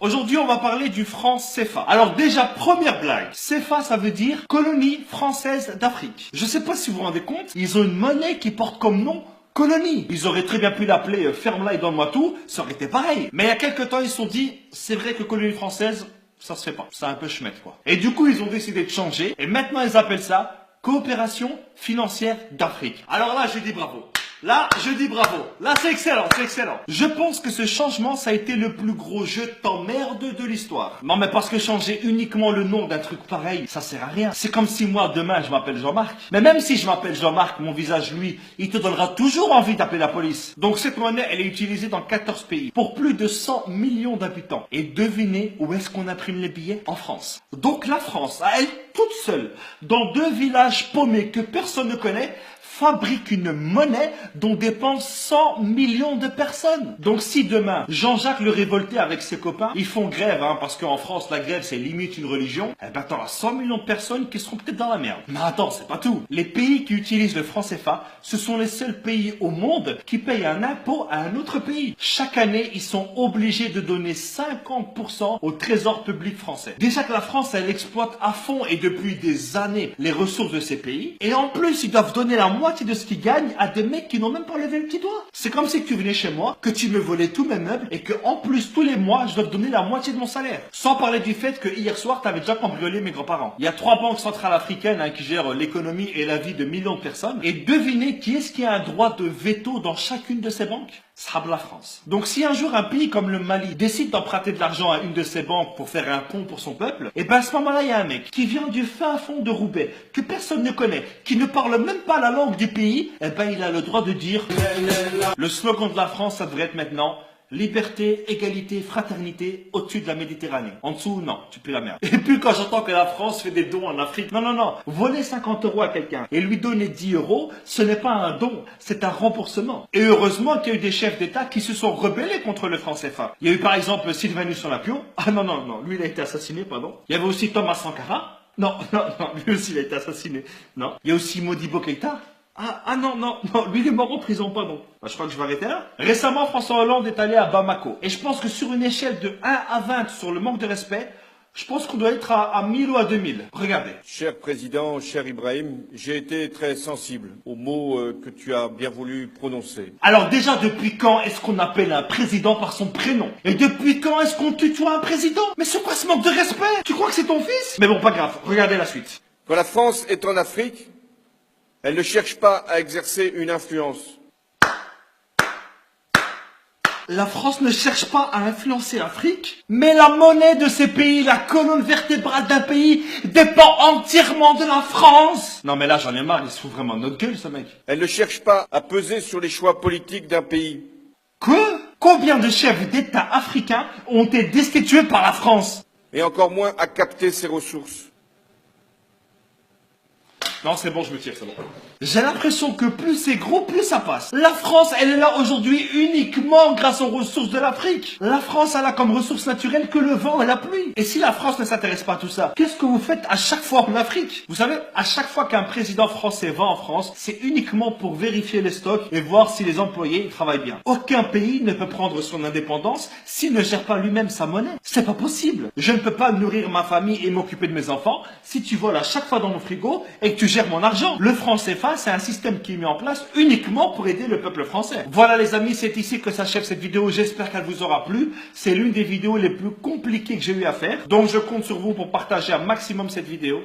Aujourd'hui, on va parler du franc CFA. Alors déjà, première blague. CFA, ça veut dire colonie française d'Afrique. Je sais pas si vous vous rendez compte, ils ont une monnaie qui porte comme nom colonie. Ils auraient très bien pu l'appeler ferme-la et donne-moi tout, ça aurait été pareil. Mais il y a quelques temps, ils se sont dit, c'est vrai que colonie française, ça se fait pas. C'est un peu chmette, quoi. Et du coup, ils ont décidé de changer. Et maintenant, ils appellent ça coopération financière d'Afrique. Alors là, je dis bravo. Là, je dis bravo. Là, c'est excellent, c'est excellent. Je pense que ce changement, ça a été le plus gros jeu de t'emmerde de l'histoire. Non, mais parce que changer uniquement le nom d'un truc pareil, ça sert à rien. C'est comme si moi, demain, je m'appelle Jean-Marc. Mais même si je m'appelle Jean-Marc, mon visage, lui, il te donnera toujours envie d'appeler la police. Donc cette monnaie, elle est utilisée dans 14 pays, pour plus de 100 millions d'habitants. Et devinez où est-ce qu'on imprime les billets? En France. Donc la France, à elle toute seule, dans 2 villages paumés que personne ne connaît, fabrique une monnaie dont dépendent 100 millions de personnes. Donc si demain, Jean-Jacques le révolté avec ses copains, ils font grève, parce qu'en France, la grève, c'est limite une religion, eh ben t'auras 100 millions de personnes qui seront peut-être dans la merde. Mais attends, c'est pas tout. Les pays qui utilisent le franc CFA, ce sont les seuls pays au monde qui payent un impôt à un autre pays. Chaque année, ils sont obligés de donner 50% au trésor public français. Déjà que la France, elle exploite à fond et depuis des années les ressources de ces pays. Et en plus, ils doivent donner la moitié de ce qu'ils gagnent à des mecs qui n'ont même pas levé le petit doigt. C'est comme si tu venais chez moi, que tu me volais tous mes meubles et que en plus tous les mois je dois te donner la moitié de mon salaire. Sans parler du fait que hier soir tu avais déjà cambriolé mes grands-parents. Il y a 3 banques centrales africaines qui gèrent l'économie et la vie de millions de personnes. Et devinez qui est-ce qui a un droit de veto dans chacune de ces banques? Ça sera la France. Donc si un jour un pays comme le Mali décide d'emprunter de l'argent à une de ces banques pour faire un pont pour son peuple, et ben à ce moment-là, il y a un mec qui vient du fin fond de Roubaix, que personne ne connaît, qui ne parle même pas la langue du pays, et ben il a le droit de dire le slogan de la France, ça devrait être maintenant liberté, égalité, fraternité au-dessus de la Méditerranée. En dessous, non, tu pues la merde. Et puis quand j'entends que la France fait des dons en Afrique, non, voler 50 € à quelqu'un et lui donner 10 €, ce n'est pas un don, c'est un remboursement. Et heureusement qu'il y a eu des chefs d'État qui se sont rebellés contre le franc CFA. Il y a eu par exemple Sylvanus Olympio. Ah non, lui il a été assassiné, pardon. Il y avait aussi Thomas Sankara. Non, lui aussi il a été assassiné. Non. Il y a aussi Modibo Keïta. Non, lui il est mort en prison, pardon. Je crois que je vais arrêter là. Récemment, François Hollande est allé à Bamako. Et je pense que sur une échelle de 1 à 20 sur le manque de respect, je pense qu'on doit être à 1000 ou à 2000. Regardez. Cher Président, cher Ibrahim, j'ai été très sensible aux mots que tu as bien voulu prononcer. Alors déjà, depuis quand est-ce qu'on appelle un président par son prénom? Et depuis quand est-ce qu'on tutoie un président? Mais c'est quoi ce manque de respect? Tu crois que c'est ton fils? Mais bon, pas grave, regardez la suite. Quand la France est en Afrique, elle ne cherche pas à exercer une influence. La France ne cherche pas à influencer l'Afrique, mais la monnaie de ces pays, la colonne vertébrale d'un pays, dépend entièrement de la France. Non mais là j'en ai marre, il se fout vraiment de notre gueule ce mec. Elle ne cherche pas à peser sur les choix politiques d'un pays. Quoi? Combien de chefs d'État africains ont été destitués par la France? Et encore moins à capter ses ressources. Non, c'est bon, je me tire, c'est bon. J'ai l'impression que plus c'est gros, plus ça passe. La France, elle est là aujourd'hui uniquement grâce aux ressources de l'Afrique. La France, elle a comme ressource naturelle que le vent et la pluie. Et si la France ne s'intéresse pas à tout ça, qu'est-ce que vous faites à chaque fois en Afrique? Vous savez, à chaque fois qu'un président français va en France, c'est uniquement pour vérifier les stocks et voir si les employés travaillent bien. Aucun pays ne peut prendre son indépendance s'il ne gère pas lui-même sa monnaie. C'est pas possible. Je ne peux pas nourrir ma famille et m'occuper de mes enfants si tu voles à chaque fois dans mon frigo et que tu gères mon argent. Le franc CFA, c'est un système qui est mis en place uniquement pour aider le peuple français. Voilà les amis, c'est ici que s'achève cette vidéo. J'espère qu'elle vous aura plu. C'est l'une des vidéos les plus compliquées que j'ai eu à faire. Donc je compte sur vous pour partager un maximum cette vidéo.